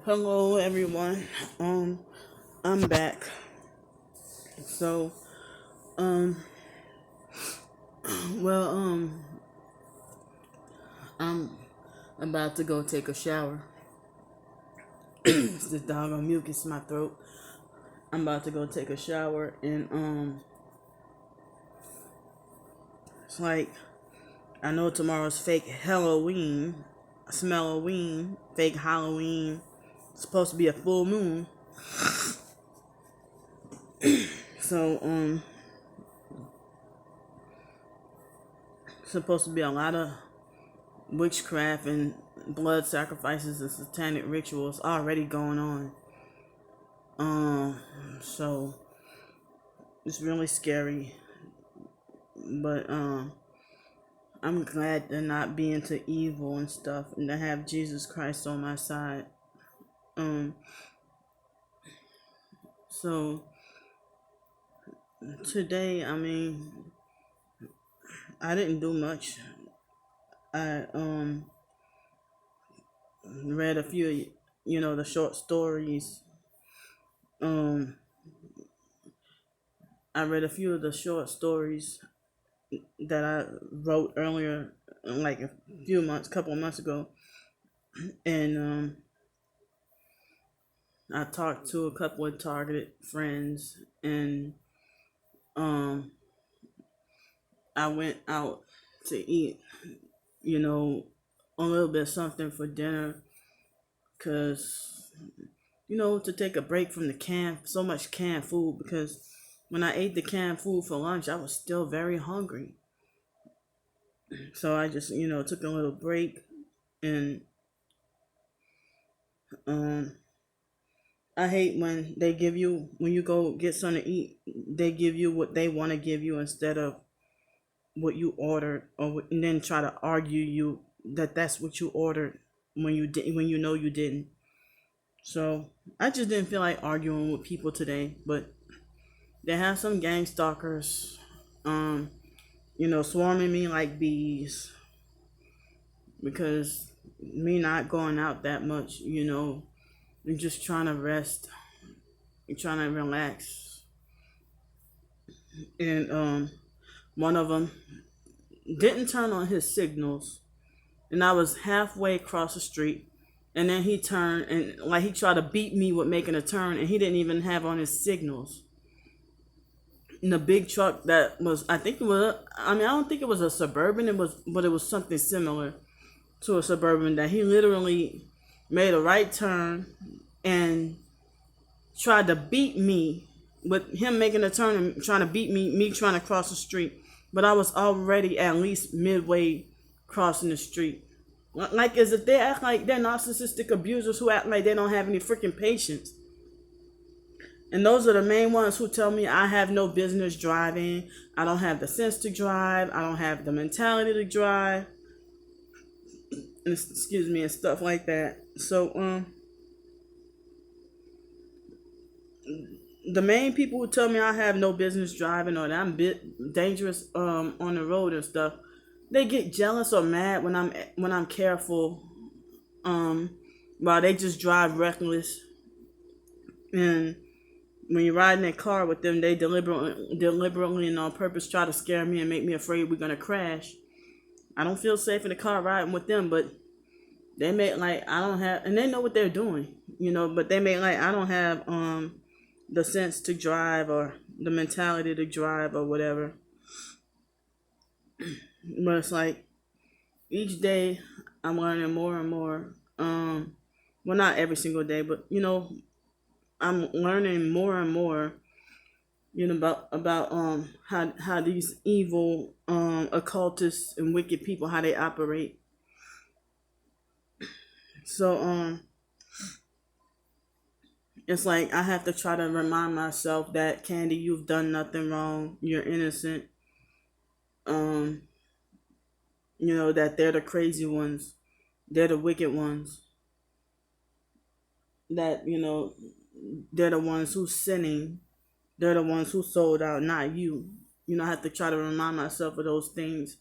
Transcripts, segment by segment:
Hello everyone. I'm back. So, um, well, I'm about to go take a shower. It's this doggone mucus in my throat. I'm about to go take a shower, and it's like I know tomorrow's fake Halloween, Smelloween, fake Halloween. It's supposed to be a full moon, so it's supposed to be a lot of witchcraft and blood sacrifices and satanic rituals already going on. So it's really scary, but I'm glad to not be into evil and stuff, and to have Jesus Christ on my side. Um, so today, I didn't do much. I read a few, the short stories. Um, I read a few of the short stories that I wrote earlier, like couple of months ago, and I talked to a couple of targeted friends, and um, I went out to eat, a little bit of something for dinner, cause to take a break from so much canned food, because when I ate the canned food for lunch, I was still very hungry. So I just, took a little break, and um, I hate when when you go get something to eat, they give you what they want to give you instead of what you ordered, and then try to argue that's what you ordered when you know you didn't. So I just didn't feel like arguing with people today, but they have some gang stalkers, um, swarming me like bees, because me not going out that much, and just trying to rest and trying to relax. And one of them didn't turn on his signals, and I was halfway across the street, and then he turned, and like he tried to beat me with making a turn, and he didn't even have on his signals. In the big truck that was, I don't think it was a Suburban, but it was something similar to a Suburban, that he literally made a right turn and tried to beat me with him making a turn and trying to beat me trying to cross the street. But I was already at least midway crossing the street. Like, as if they act like they're narcissistic abusers who act like they don't have any freaking patience. And those are the main ones who tell me I have no business driving. I don't have the sense to drive. I don't have the mentality to drive. And, excuse me, and stuff like that. So, the main people who tell me I have no business driving, or that I'm dangerous on the road and stuff, they get jealous or mad when I'm careful, while they just drive reckless. And when you ride in a car with them, they deliberately and on purpose try to scare me and make me afraid we're gonna crash. I don't feel safe in the car riding with them, but they make like I don't have, and they know what they're doing, but they make like I don't have the sense to drive, or the mentality to drive, or whatever. But it's like each day I'm learning more and more. Well, not every single day, but I'm learning more and more. About how these evil occultists and wicked people, how they operate. So it's like I have to try to remind myself that, Candy, you've done nothing wrong. You're innocent. Um, that they're the crazy ones. They're the wicked ones. That, they're the ones who's sinning. They're the ones who sold out, not you. I have to try to remind myself of those things.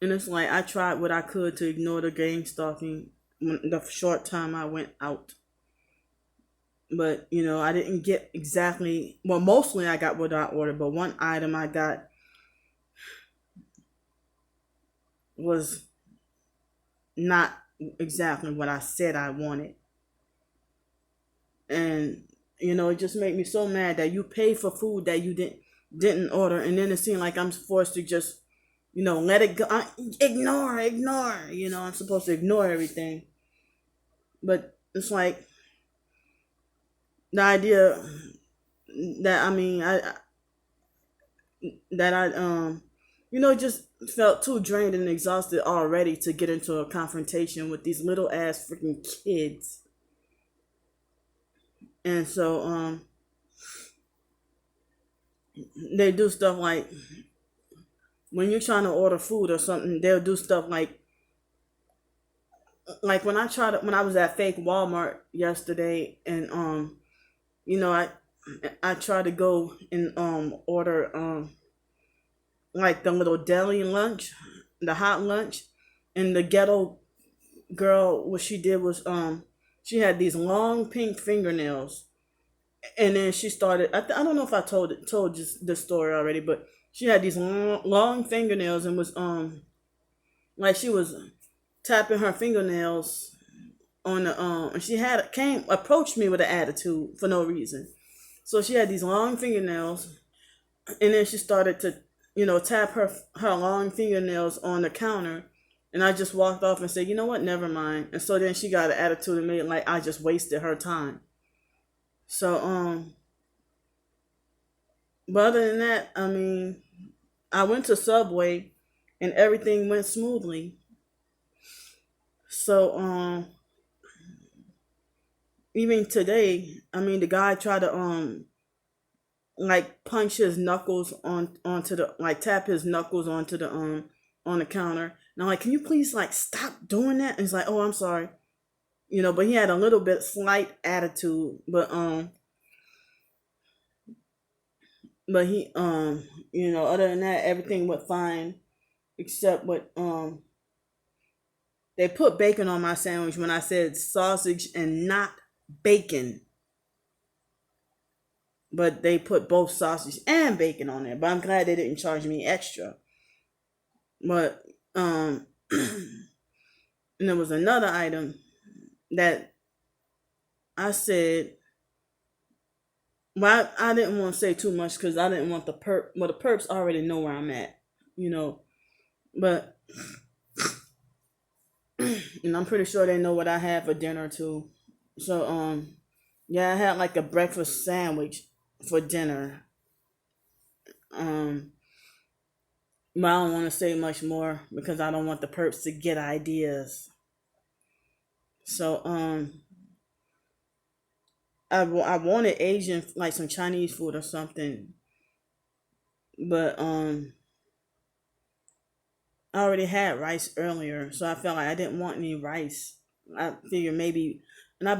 And it's like I tried what I could to ignore the gang stalking. the short time I went out. But I didn't get exactly. Well, mostly I got what I ordered, but one item I got was not exactly what I said I wanted, and it just made me so mad that you paid for food that you didn't order, and then it seemed like I'm forced to just let it go. Ignore. I'm supposed to ignore everything, but it's like the idea that just felt too drained and exhausted already to get into a confrontation with these little ass freaking kids. And so they do stuff like when you're trying to order food or something, they'll do stuff like when I was at fake Walmart yesterday, and you know I I tried to go and order like the little deli lunch, the hot lunch, and the ghetto girl, what she did was she had these long pink fingernails, and then she started. I don't know if I told this story already, but she had these long fingernails and was like she was tapping her fingernails on the and she had came approached me with an attitude for no reason. So she had these long fingernails, and then she started to tap her long fingernails on the counter, and I just walked off and said, you know what, never mind. And so then she got an attitude and made it like I just wasted her time. So but other than that, I went to Subway and everything went smoothly. So even today, the guy tried to like punch his knuckles onto the like tap his knuckles onto the on the counter. And I'm like, can you please like stop doing that? And he's like, oh, I'm sorry. But he had a little bit slight attitude, but he other than that, everything went fine except what they put bacon on my sandwich when I said sausage and not bacon. But they put both sausage and bacon on there. But I'm glad they didn't charge me extra. But and there was another item that I said, well, I didn't want to say too much because I didn't want the perp. Well, the perps already know where I'm at, you know. But and I'm pretty sure they know what I had for dinner too. So yeah, I had like a breakfast sandwich for dinner. Um, but I don't want to say much more because I don't want the perps to get ideas. So I wanted Asian, like some Chinese food or something, but I already had rice earlier, so I felt like I didn't want any rice. I figured maybe, and I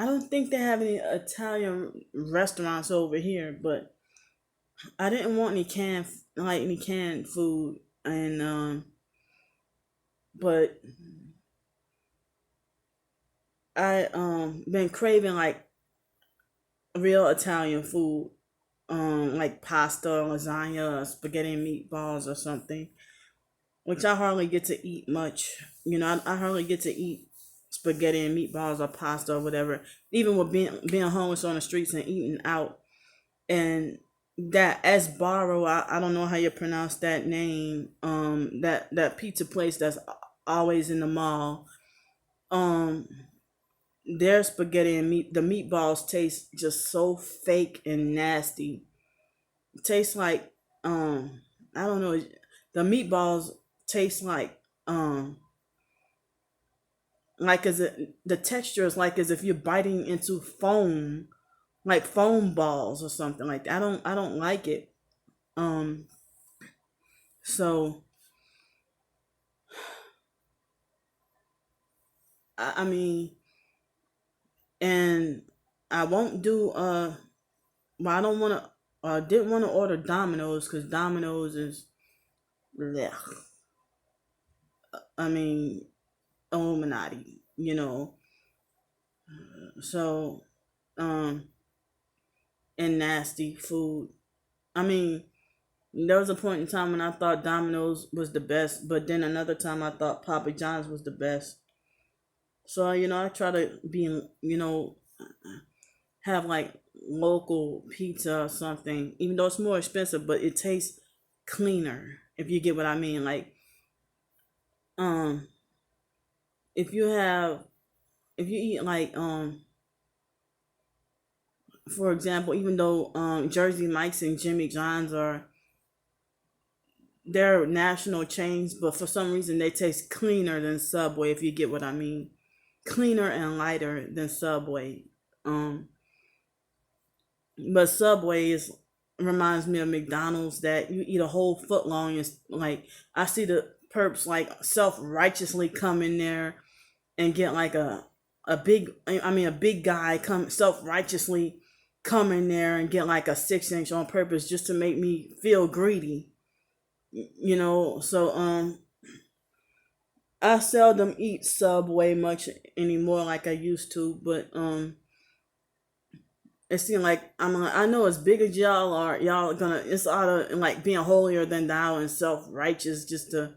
don't think they have any Italian restaurants over here, but I didn't want any canned food, and but I been craving like real Italian food, like pasta, lasagna, spaghetti and meatballs or something, which I hardly get to eat much. I hardly get to eat spaghetti and meatballs or pasta or whatever. Even with being homeless on the streets and eating out, and that Sbarro, I don't know how you pronounce that name. That pizza place that's always in the mall. Um, their spaghetti and the meatballs taste just so fake and nasty. It tastes like I don't know. The meatballs taste like as the texture is like as if you're biting into foam, like foam balls or something like that. I don't like it. Um, so I mean, and I won't do well, I don't want to. Didn't want to order Domino's because Domino's is blech. I mean, Illuminati, So, um, and nasty food. I mean, there was a point in time when I thought Domino's was the best, but then another time I thought Papa John's was the best. So, I try to be, have like local pizza or something, even though it's more expensive, but it tastes cleaner, if you get what I mean. Like, um, if you have, if you eat like, for example, even though Jersey Mike's and Jimmy John's they're national chains, but for some reason they taste cleaner than Subway, if you get what I mean. Cleaner and lighter than Subway. Um, but Subway is reminds me of McDonald's, that you eat a whole foot long. And like, I see the perps like self righteously come in there and get like a big guy come self righteously come in there and get like a 6 inch on purpose just to make me feel greedy. So I seldom eat Subway much anymore like I used to, but it seems like I know as big as y'all are, y'all gonna, it's out of like being holier than thou and self righteous just to,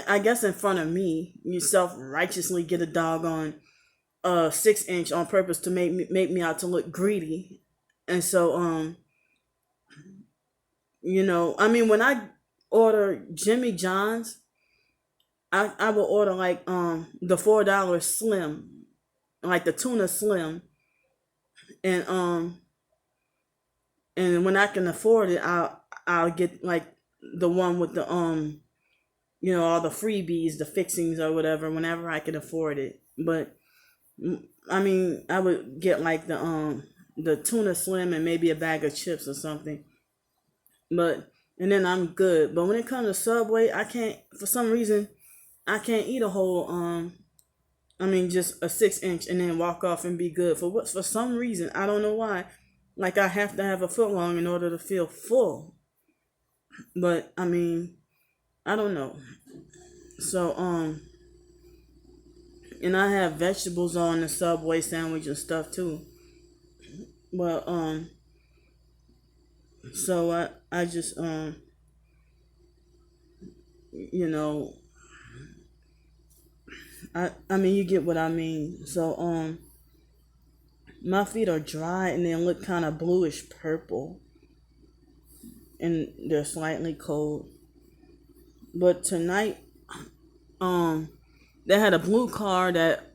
I guess in front of me, you self righteously get a doggone 6 inch on purpose to make me out to look greedy. And so when I order Jimmy John's, I will order like the $4 slim, like the tuna slim, and when I can afford it, I'll get like the one with the all the freebies, the fixings or whatever, whenever I can afford it. But I would get like the tuna slim and maybe a bag of chips or something. But and then I'm good. But when it comes to Subway, I can't, for some reason I can't eat a whole just a 6 inch and then walk off and be good. For some reason, I don't know why. Like, I have to have a foot long in order to feel full. But I don't know. So and I have vegetables on the Subway sandwich and stuff too. Well, so I just you know you get what I mean. So my feet are dry and they look kind of bluish purple, and they're slightly cold. But tonight, um, they had a blue car that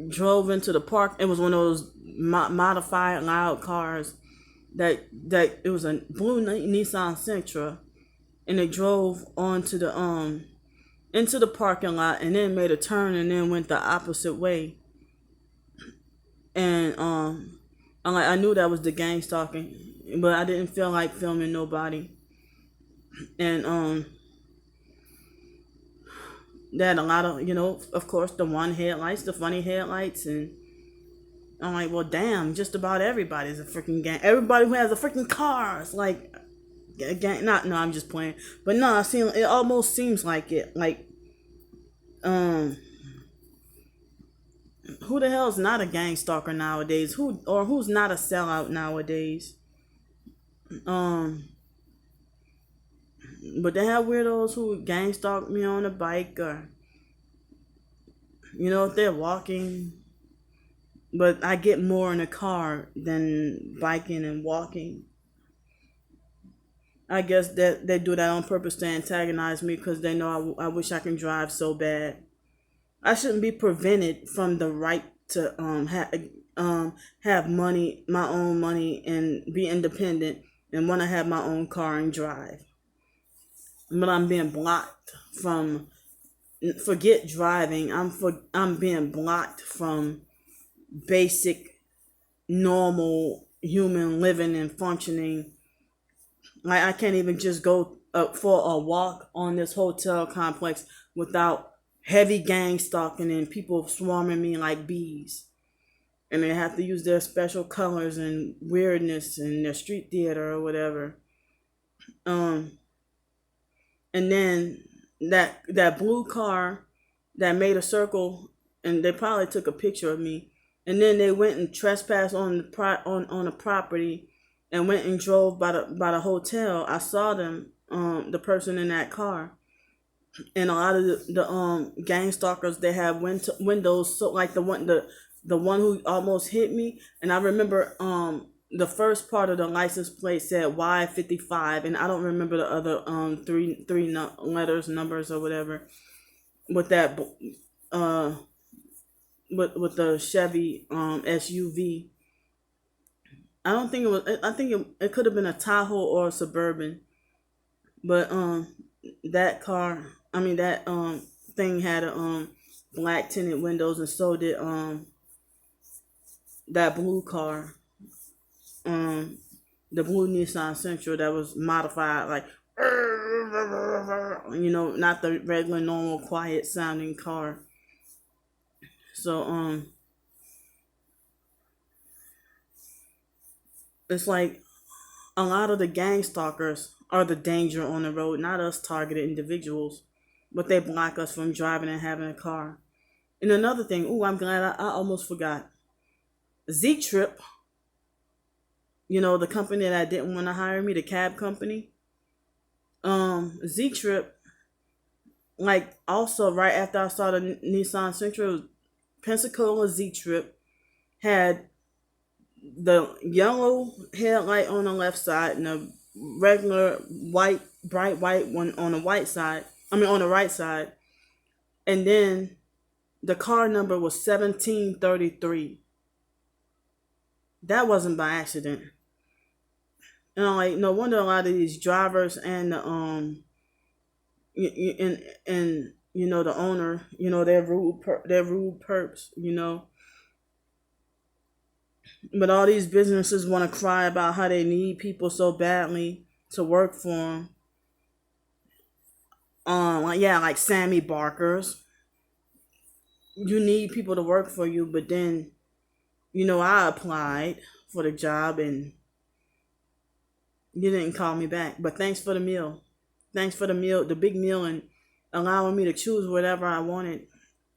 drove into the park. It was one of those modified loud cars that it was a blue Nissan Sentra, and it drove onto the into the parking lot and then made a turn and then went the opposite way. And I knew that was the gang stalking, but I didn't feel like filming nobody. And they had a lot of, of course, the one headlights, the funny headlights, and I'm like, well, damn, just about everybody's a freaking gang. Everybody who has a freaking car is like a gang. Not, no, I'm just playing. But no, it almost seems like it. Like, who the hell's not a gang stalker nowadays? Who's not a sellout nowadays? Um, but they have weirdos who gang stalk me on a bike, or if they're walking. But I get more in a car than biking and walking. I guess that they do that on purpose to antagonize me because they know I wish I can drive so bad. I shouldn't be prevented from the right to have money, my own money, and be independent and want to have my own car and drive. But I'm being blocked from, forget driving. I'm being blocked from basic, normal human living and functioning. Like, I can't even just go for a walk on this hotel complex without heavy gang stalking and people swarming me like bees. And they have to use their special colors and weirdness in their street theater or whatever. And then that blue car that made a circle, and they probably took a picture of me, and then they went and trespassed on on the property, and went and drove by the hotel. I saw them, the person in that car, and a lot of the gang stalkers, they have windows, so like the one who almost hit me, and I remember the first part of the license plate said Y55, and I don't remember the other three letters, numbers, or whatever, with that uh with the Chevy SUV. I don't think it was. I think it could have been a Tahoe or a Suburban, but that car. I mean that thing had a black tinted windows, and so did that blue car, um the blue Nissan Sentra that was modified, like, not the regular normal quiet sounding car. So it's like a lot of the gang stalkers are the danger on the road, not us targeted individuals, but they block us from driving and having a car. And another thing, I'm glad I almost forgot. Z Trip, the company that didn't want to hire me, the cab company. Z Trip, like, also right after I saw the Nissan Sentra, Pensacola Z Trip had the yellow headlight on the left side and the regular white, bright white one on the white side. I mean, on the right side. And then the car number was 1733. That wasn't by accident. Like, no wonder a lot of these drivers and the and the owner, they're rude perps. But all these businesses want to cry about how they need people so badly to work for them. Like Sammy Barker's. You need people to work for you, but then, I applied for the job and you didn't call me back. But thanks for the meal. Thanks for the meal, the big meal, and allowing me to choose whatever I wanted.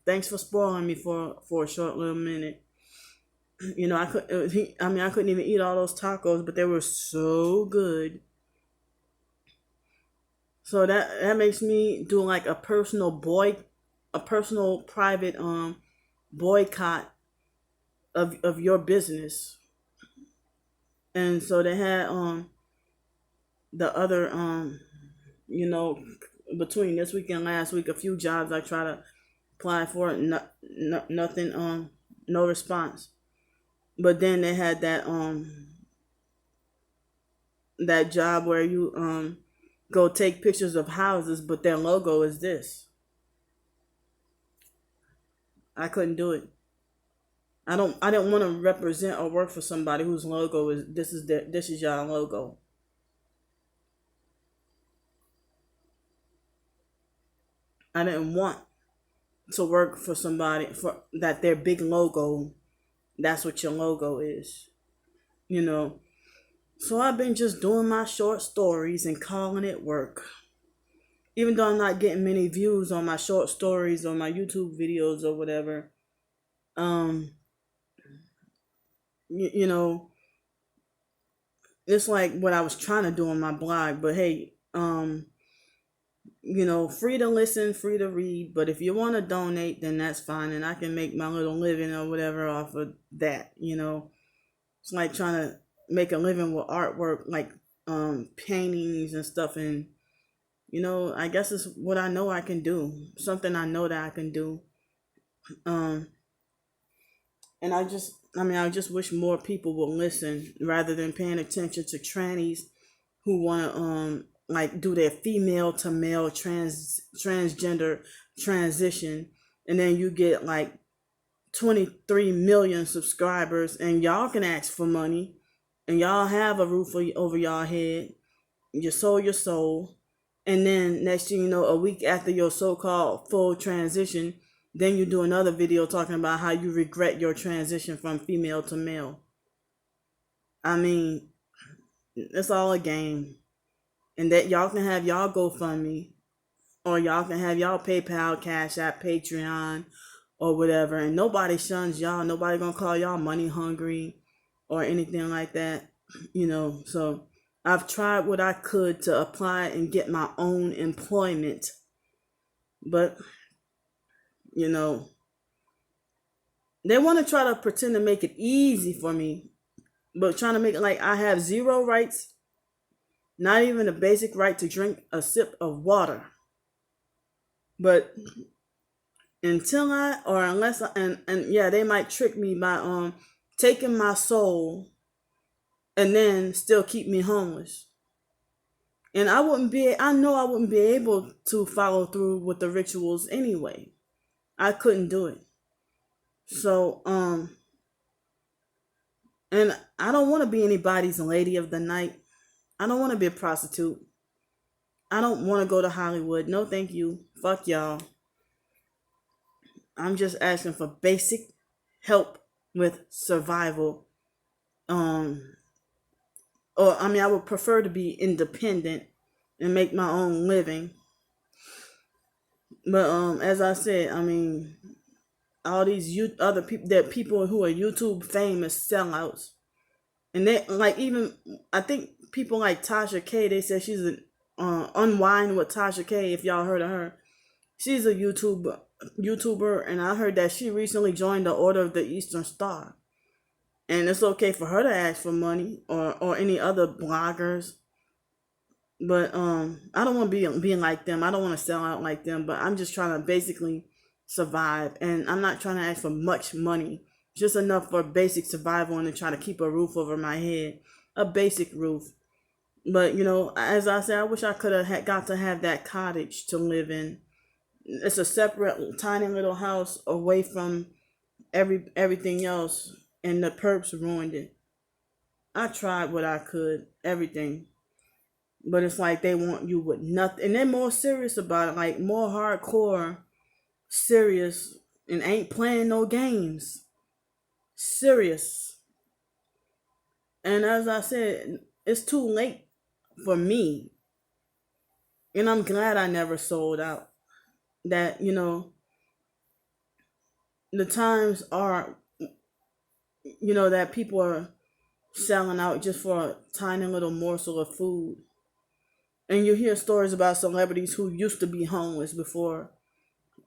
Thanks for spoiling me for a short little minute. I couldn't even eat all those tacos, but they were so good. So that makes me do like a personal private boycott of your business. And so they had the other between this week and last week, a few jobs I try to apply for, nothing, no response. But then they had that job where you go take pictures of houses, but their logo is this. I couldn't do it. I didn't want to represent or work for somebody whose logo is this is your logo. I didn't want to work for somebody for that their big logo, that's what your logo is. So I've been just doing my short stories and calling it work. Even though I'm not getting many views on my short stories or my YouTube videos or whatever, um, you know, it's like what I was trying to do on my blog. But hey, free to listen, free to read. But if you want to donate, then that's fine, and I can make my little living or whatever off of that. It's like trying to make a living with artwork, like paintings and stuff, and I guess it's what I know I can do, something I know that I can do. um and I just wish more people would listen rather than paying attention to trannies who want to like do their female to male transgender transition, and then you get like 23 million subscribers, and y'all can ask for money, and y'all have a roof over y'all head. You sold your soul, and then next thing you know, a week after your so-called full transition, then you do another video talking about how you regret your transition from female to male. I mean, it's all a game, and that y'all can have y'all GoFundMe, or y'all can have y'all PayPal, Cash App, Patreon, or whatever. And nobody shuns y'all. Nobody gonna call y'all money hungry or anything like that. So I've tried what I could to apply and get my own employment. But, you know, they want to try to pretend to make it easy for me, but trying to make it like I have zero rights, not even a basic right to drink a sip of water. But until I, or unless I, and yeah, they might trick me by taking my soul and then still keep me homeless. And I know I wouldn't be able to follow through with the rituals anyway. I couldn't do it. So, and I don't want to be anybody's lady of the night. I don't want to be a prostitute. I don't want to go to Hollywood. No, thank you. Fuck y'all. I'm just asking for basic help with survival. Or I mean, I would prefer to be independent and make my own living. But as I said, I mean, all these other people who are YouTube famous sellouts, and they like even I think people like Tasha K. They said she's an unwind with Tasha K. If y'all heard of her, she's a YouTuber, and I heard that she recently joined the Order of the Eastern Star, and it's okay for her to ask for money or any other bloggers. But I don't want to be being like them. I don't want to sell out like them. But I'm just trying to basically survive, and I'm not trying to ask for much money, just enough for basic survival and to try to keep a roof over my head, a basic roof. But as I said, I wish I could have got to have that cottage to live in. It's a separate, tiny little house away from everything else, and the perps ruined it. I tried what I could, everything. But it's like they want you with nothing. And they're more serious about it, like more hardcore, serious, and ain't playing no games. Serious. And as I said, it's too late for me. And I'm glad I never sold out. That, the times are, that people are selling out just for a tiny little morsel of food. And you hear stories about celebrities who used to be homeless before,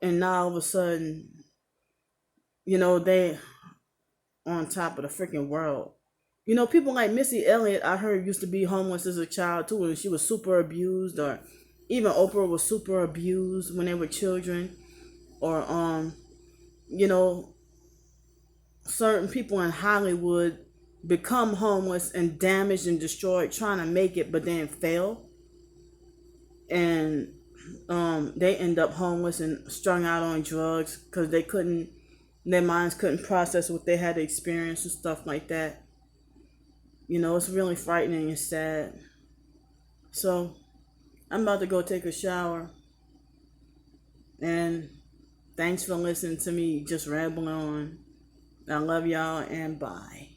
and now all of a sudden, they on top of the freaking world. People like Missy Elliott, I heard used to be homeless as a child too, and she was super abused, or even Oprah was super abused when they were children, or certain people in Hollywood become homeless and damaged and destroyed trying to make it, but then fail, and they end up homeless and strung out on drugs because their minds couldn't process what they had to experience and stuff like that. It's really frightening and sad. So I'm about to go take a shower, and thanks for listening to me just rambling on. I love y'all, and bye.